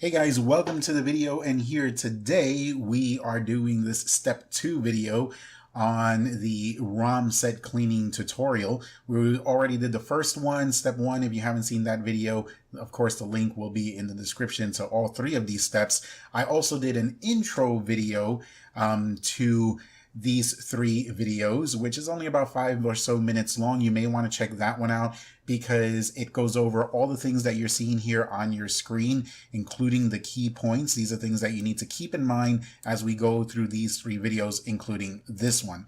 Hey guys, welcome to the video, and here today we are doing this step 2 video on the Rom set cleaning tutorial. We already did the first one, step 1. If you haven't seen that video, of course the link will be in the description to all 3 of these steps. I also did an intro video to these 3 videos, which is only about 5 or so minutes long. You may want to check that one out because it goes over all the things that you're seeing here on your screen, including the key points. These are things that you need to keep in mind as we go through these 3 videos, including this one.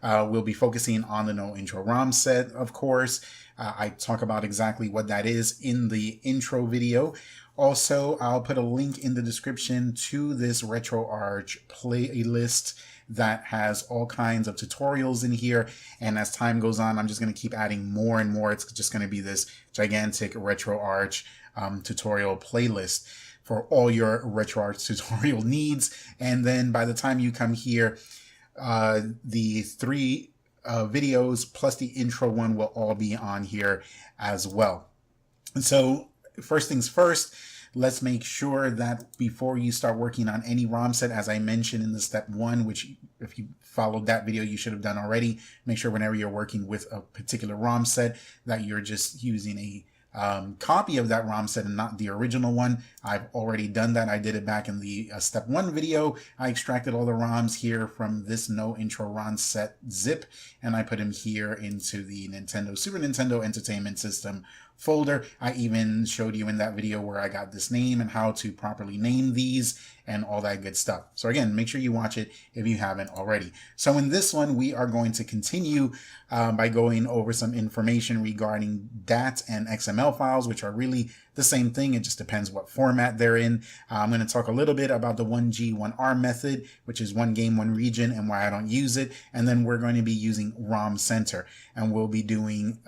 We'll be focusing on the no intro ROM set, of course. I talk about exactly what that is in the intro video. Also, I'll put a link in the description to this RetroArch playlist that has all kinds of tutorials in here, and as time goes on I'm just going to keep adding more and more. It's just going to be this gigantic RetroArch tutorial playlist for all your RetroArch tutorial needs. And then by the time you come here, the 3 videos plus the intro one will all be on here as well. And so first things first, let's make sure that before you start working on any ROM set, as I mentioned in the step 1, which if you followed that video, you should have done already, make sure whenever you're working with a particular ROM set that you're just using a copy of that ROM set and not the original one. I've already done that. I did it back in the step 1 video. I extracted all the ROMs here from this no intro ROM set zip, and I put them here into the Super Nintendo Entertainment System folder. I even showed you in that video where I got this name and how to properly name these and all that good stuff. So again, make sure you watch it if you haven't already. So in this one, we are going to continue by going over some information regarding DAT and XML files, which are really the same thing. It just depends what format they're in. I'm going to talk a little bit about the 1G 1R method, which is one game, one region, and why I don't use it. And then we're going to be using Romcenter, and we'll be doing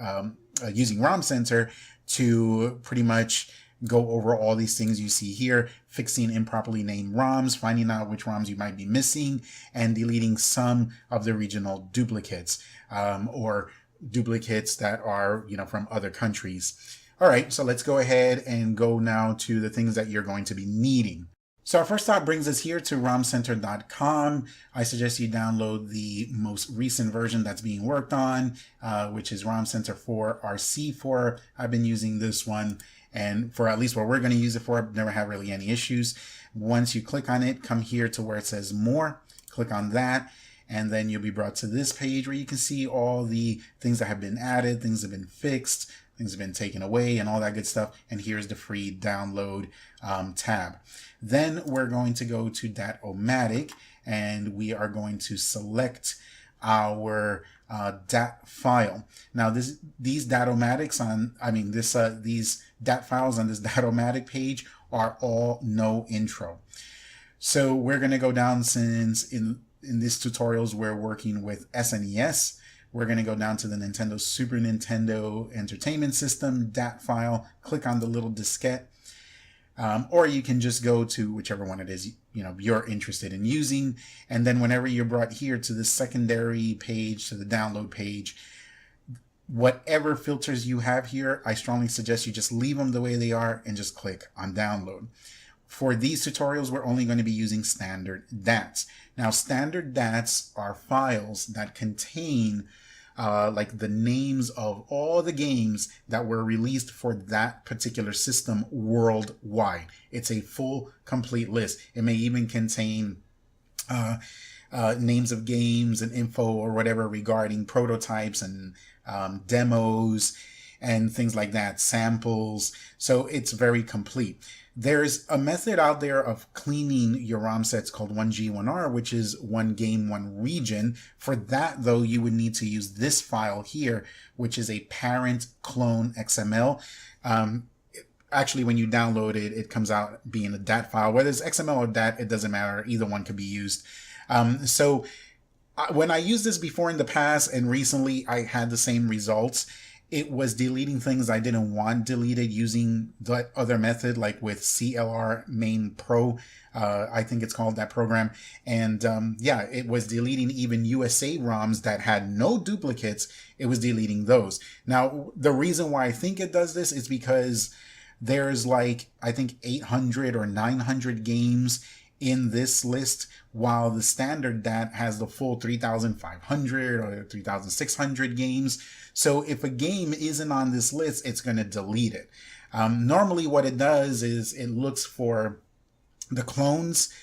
using Romcenter to pretty much go over all these things you see here, fixing improperly named ROMs, finding out which ROMs you might be missing, and deleting some of the regional duplicates or duplicates that are, from other countries. All right, so let's go ahead and go now to the things that you're going to be needing. So our first stop brings us here to romcenter.com. I suggest you download the most recent version that's being worked on, which is Romcenter 4 RC4. I've been using this one, and for at least what we're going to use it for, I've never had really any issues. Once you click on it, come here to where it says more, click on that, and then you'll be brought to this page where you can see all the things that have been added, things have been fixed, things have been taken away, and all that good stuff. And here's the free download tab. Then we're going to go to Dat-O-Matic, and we are going to select our DAT file. Now these Dat-O-Matics these DAT files on this Dat-O-Matic page are all no intro. So we're going to go down, since in these tutorials we're working with SNES. We're going to go down to the Super Nintendo Entertainment System DAT file, click on the little diskette, or you can just go to whichever one it is you're interested in using. And then whenever you're brought here to the secondary page, to the download page, whatever filters you have here, I strongly suggest you just leave them the way they are and just click on download. For these tutorials, we're only going to be using standard DATs. Now, standard DATs are files that contain like the names of all the games that were released for that particular system worldwide. It's a full, complete list. It may even contain names of games and info or whatever regarding prototypes and demos and things like that, samples. So it's very complete. There's a method out there of cleaning your ROM sets called 1G 1R, which is one game, one region. For that, though, you would need to use this file here, which is a parent clone XML. Actually, when you download it, it comes out being a DAT file. Whether it's XML or DAT, it doesn't matter. Either one could be used. When I used this before in the past and recently, I had the same results. It was deleting things I didn't want deleted using the other method, like with CLR Main Pro, I think it's called, that program. And yeah, it was deleting even USA ROMs that had no duplicates. It was deleting those. Now, the reason why I think it does this is because there's like, I think 800 or 900 games in this list, while the standard DAT has the full 3,500 or 3,600 games. So if a game isn't on this list, it's going to delete it. Normally what it does is it looks for the clones,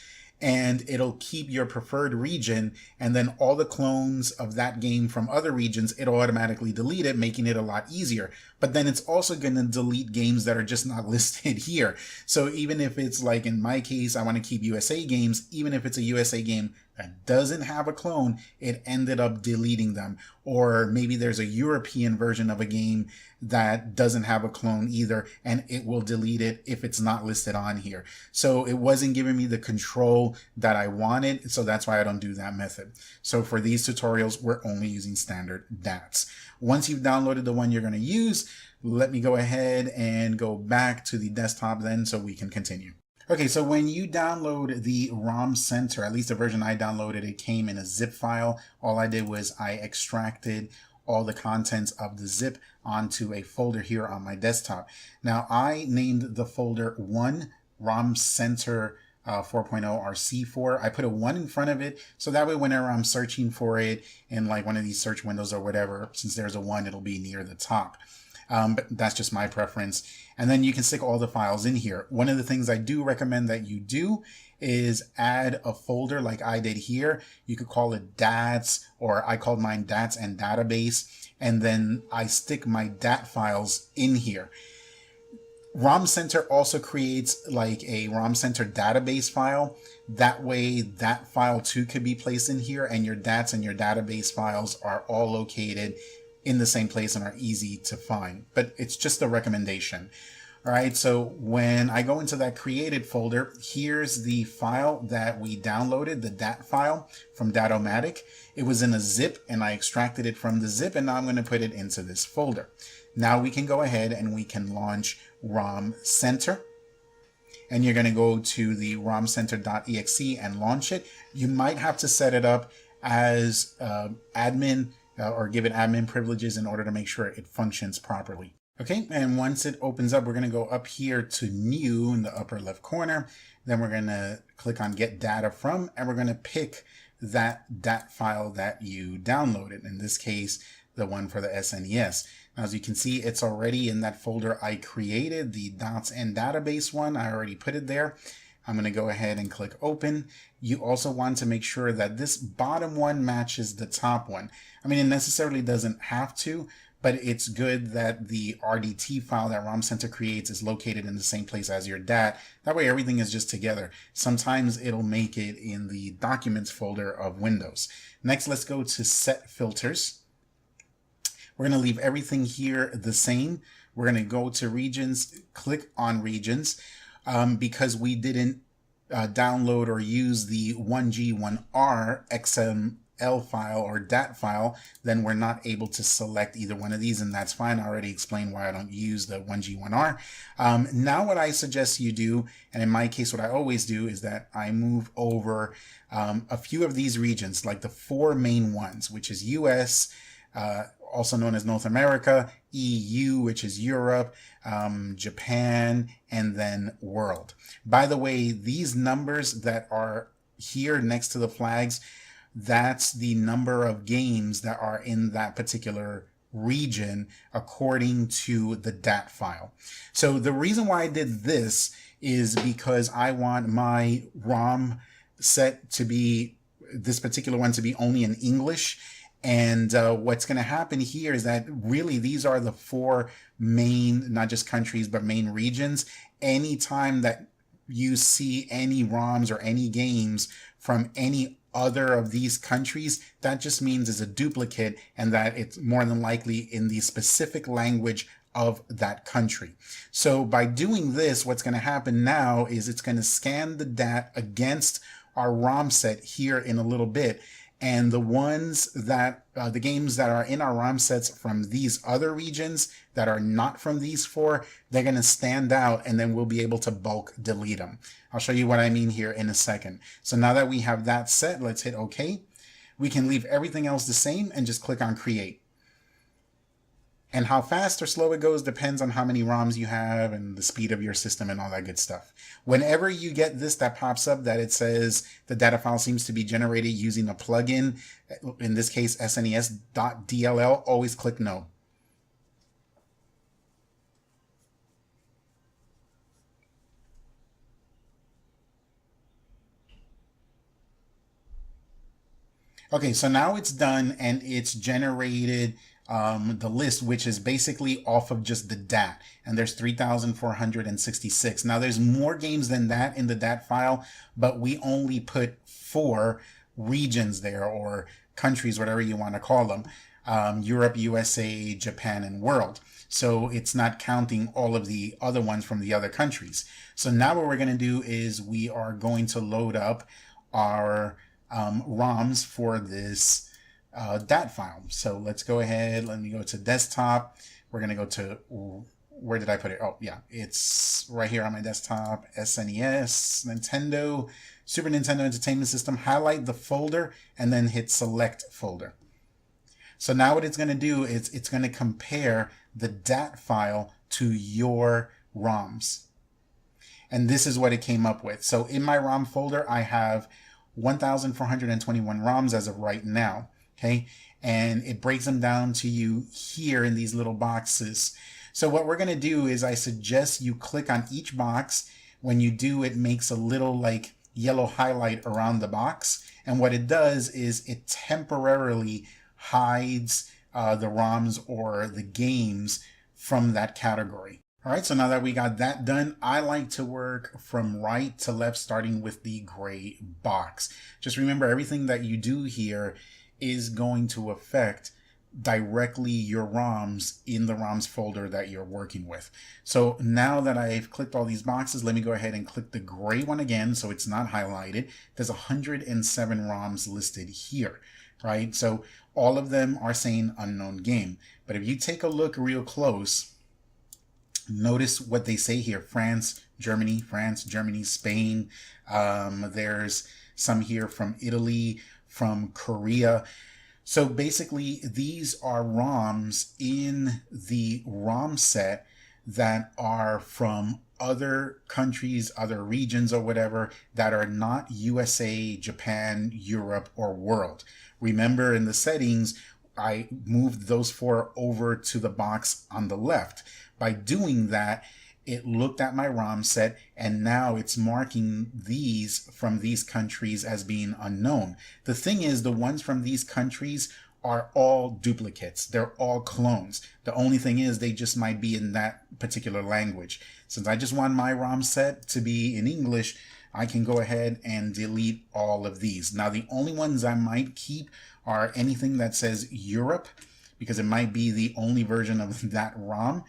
and it'll keep your preferred region, and then all the clones of that game from other regions, it'll automatically delete it, making it a lot easier. But then it's also going to delete games that are just not listed here. So even if it's like in my case, I want to keep USA games, even if it's a USA game that doesn't have a clone, it ended up deleting them. Or maybe there's a European version of a game that doesn't have a clone either, and it will delete it if it's not listed on here. So it wasn't giving me the control that I wanted, so that's why I don't do that method. So for these tutorials, we're only using standard DATs. Once you've downloaded the one you're going to use, let me go ahead and go back to the desktop then so we can continue. Okay, so when you download the Rom Center, at least the version I downloaded, it came in a zip file. All I did was I extracted all the contents of the zip onto a folder here on my desktop. Now I named the folder 1 Rom Center 4.0 or C4. I put a 1 in front of it, so that way whenever I'm searching for it in like one of these search windows or whatever, since there's a 1, it'll be near the top. But that's just my preference. And then you can stick all the files in here. One of the things I do recommend that you do is add a folder like I did here. You could call it DATs, or I called mine DATs and database. And then I stick my DAT files in here. Romcenter also creates like a Romcenter database file. That way that file too could be placed in here, and your DATs and your database files are all located in the same place and are easy to find, but it's just a recommendation. All right, so when I go into that created folder, here's the file that we downloaded, the DAT file from Datomatic. It was in a zip and I extracted it from the zip, and now I'm going to put it into this folder. Now we can go ahead and we can launch Rom Center. And you're going to go to the romcenter.exe and launch it. You might have to set it up as admin or give it admin privileges in order to make sure it functions properly. Okay, and once it opens up, we're going to go up here to New in the upper left corner. Then we're going to click on Get Data From, and we're going to pick that DAT file that you downloaded. In this case, the one for the SNES. Now, as you can see, it's already in that folder I created, the dots and database one. I already put it there. I'm going to go ahead and click Open. You also want to make sure that this bottom one matches the top one. I mean, it necessarily doesn't have to, but it's good that the RDT file that Romcenter creates is located in the same place as your DAT. That way everything is just together. Sometimes it'll make it in the Documents folder of Windows. Next, let's go to Set Filters. We're going to leave everything here the same. We're going to go to Regions, click on Regions. Because we didn't download or use the 1G, 1R XML file or DAT file, then we're not able to select either one of these, and that's fine. I already explained why I don't use the 1G, 1R. Now what I suggest you do, and in my case what I always do, is that I move over a few of these regions, like the 4 main ones, which is US, also known as North America, EU, which is Europe, Japan, and then world. By the way, these numbers that are here next to the flags, that's the number of games that are in that particular region according to the DAT file. So the reason why I did this is because I want my ROM set to be, this particular one to be only in English. And what's going to happen here is that really these are the 4 main, not just countries, but main regions. Anytime that you see any ROMs or any games from any other of these countries, that just means it's a duplicate and that it's more than likely in the specific language of that country. So by doing this, what's going to happen now is it's going to scan the DAT against our ROM set here in a little bit. And the ones that, the games that are in our ROM sets from these other regions that are not from these 4, they're going to stand out, and then we'll be able to bulk delete them. I'll show you what I mean here in a second. So now that we have that set, let's hit OK. We can leave everything else the same and just click on Create. And how fast or slow it goes depends on how many ROMs you have and the speed of your system and all that good stuff. Whenever you get this that pops up that it says the data file seems to be generated using a plugin, in this case snes.dll, always click no. Okay, so now it's done and it's generated the list, which is basically off of just the DAT. And there's 3,466. Now there's more games than that in the DAT file, but we only put 4 regions there, or countries, whatever you want to call them. Europe, USA, Japan, and world. So it's not counting all of the other ones from the other countries. So now what we're going to do is we are going to load up our ROMs for this DAT file. So let's go ahead. Let me go to desktop. We're going to go to, where did I put it? Oh, yeah, it's right here on my desktop. SNES, Nintendo, Super Nintendo Entertainment System. Highlight the folder and then hit select folder. So now what it's going to do is it's going to compare the DAT file to your ROMs. And this is what it came up with. So in my ROM folder, I have 1,421 ROMs as of right now. Okay, and it breaks them down to you here in these little boxes. So what we're going to do is I suggest you click on each box. When you do, it makes a little like yellow highlight around the box. And what it does is it temporarily hides the ROMs or the games from that category. All right, so now that we got that done, I like to work from right to left, starting with the gray box. Just remember, everything that you do here is going to affect directly your ROMs in the ROMs folder that you're working with. So now that I've clicked all these boxes, let me go ahead and click the gray one again so it's not highlighted. There's 107 ROMs listed here, right? So all of them are saying unknown game. But if you take a look real close, notice what they say here: France, Germany, Spain. There's some here from Italy, from Korea. So basically, these are ROMs in the ROM set that are from other countries, other regions or whatever, that are not USA, Japan, Europe, or world. Remember, in the settings, I moved those 4 over to the box on the left. By doing that, it looked at my ROM set and now it's marking these from these countries as being unknown. The thing is, the ones from these countries are all duplicates. They're all clones. The only thing is they just might be in that particular language. Since I just want my ROM set to be in English, I can go ahead and delete all of these. Now, the only ones I might keep are anything that says Europe, because it might be the only version of that ROM.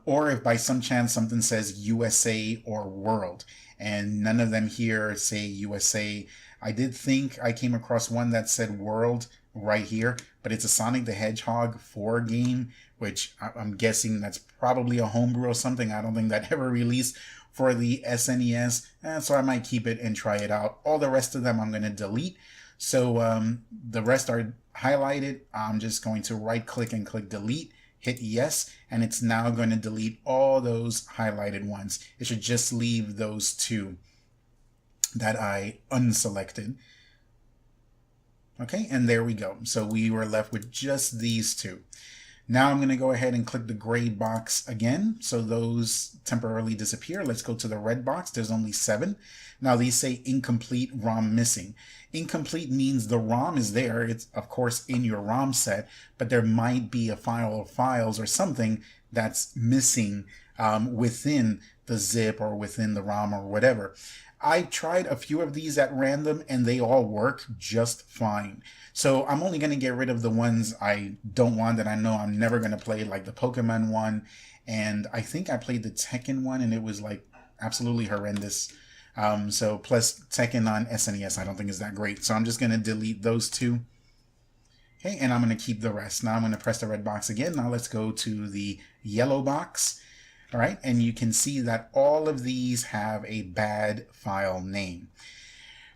Or if by some chance something says USA or world, and none of them here say USA. I did think I came across one that said world right here, but it's a Sonic the Hedgehog 4 game, which I'm guessing that's probably a homebrew or something. I don't think that ever released for the SNES, so I might keep it and try it out. All the rest of them I'm going to delete. So the rest are highlighted. I'm just going to right click and click delete. Hit yes, and it's now going to delete all those highlighted ones. It should just leave those 2 that I unselected. Okay, and there we go. So we were left with just these 2. Now I'm going to go ahead and click the gray box again, so those temporarily disappear. Let's go to the red box. There's only 7. Now these say incomplete ROM missing. Incomplete means the ROM is there. It's of course in your ROM set, but there might be a file of files or something that's missing within the zip or within the ROM or whatever. I tried a few of these at random and they all work just fine. So I'm only going to get rid of the ones I don't want, that I know I'm never going to play, like the Pokemon one. And I think I played the Tekken one and it was like absolutely horrendous. So plus Tekken on SNES I don't think is that great. So I'm just going to delete those 2. Okay, and I'm going to keep the rest. Now I'm going to press the red box again. Now let's go to the yellow box. All right, and you can see that all of these have a bad file name.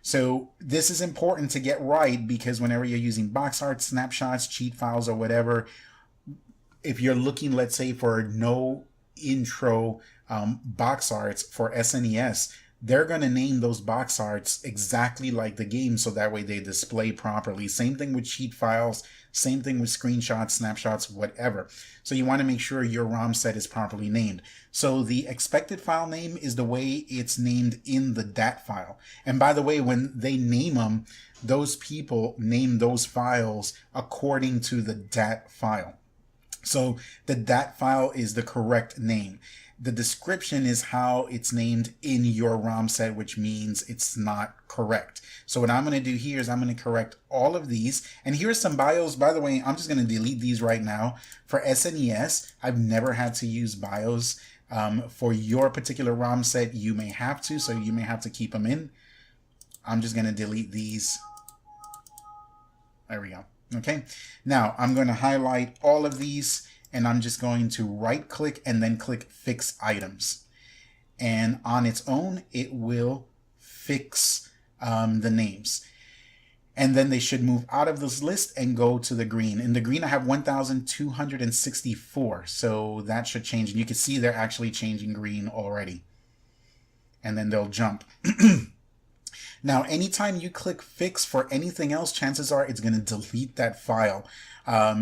So this is important to get right, because whenever you're using box art, snapshots, cheat files, or whatever, if you're looking, let's say, for no intro box arts for SNES, they're going to name those box arts exactly like the game so that way they display properly. Same thing with sheet files, same thing with screenshots, snapshots, whatever. So you want to make sure your ROM set is properly named. So the expected file name is the way it's named in the DAT file. And by the way, when they name them, those people name those files according to the DAT file. So the DAT file is the correct name. The description is how it's named in your ROM set, which means it's not correct. So what I'm going to do here is I'm going to correct all of these. And here's some BIOS. By the way, I'm just going to delete these right now. For SNES, I've never had to use BIOS. For your particular ROM set, you may have to, so you may have to keep them in. I'm just going to delete these. There we go. Okay. Now I'm going to highlight all of these, and I'm just going to right click and then click Fix Items. And on its own, it will fix the names. And then they should move out of this list and go to the green. In the green, I have 1,264. So that should change. And you can see they're actually changing green already. And then they'll jump. Now, anytime you click Fix for anything else, chances are it's going to delete that file.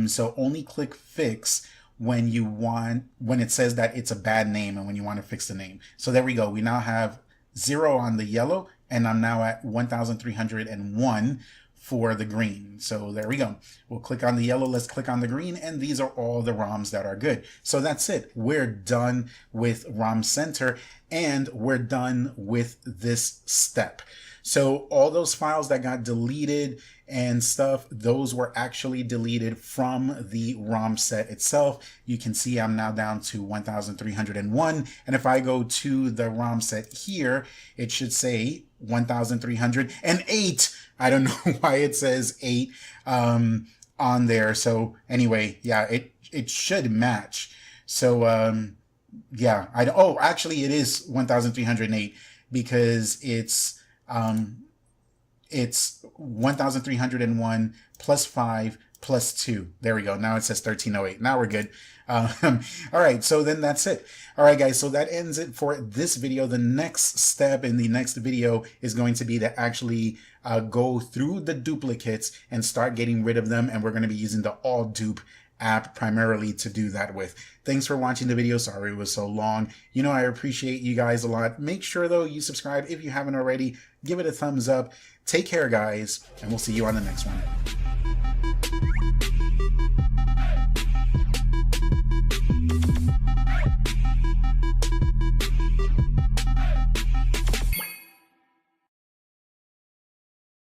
So only click Fix when it says that it's a bad name and when you want to fix the name. So there we go. We now have 0 on the yellow, and I'm now at 1,301 for the green. So there we go. We'll click on the yellow. Let's click on the green. And these are all the ROMs that are good. So that's it. We're done with Rom Center, and we're done with this step. So all those files that got deleted and stuff, those were actually deleted from the ROM set itself. You can see I'm now down to 1,301. And if I go to the ROM set here, it should say 1,308. I don't know why it says 8 on there. So anyway, yeah, it should match. So yeah, actually it is 1,308 because it's 1,301 plus 5 plus 2. There we go. Now it says 1,308. Now we're good. All right. So then that's it. All right, guys. So that ends it for this video. The next step in the next video is going to be to actually go through the duplicates and start getting rid of them. And we're going to be using the AllDup app primarily to do that with. Thanks for watching the video. Sorry it was so long. You know, I appreciate you guys a lot. Make sure though you subscribe if you haven't already. Give it a thumbs up. Take care, guys, and we'll see you on the next one.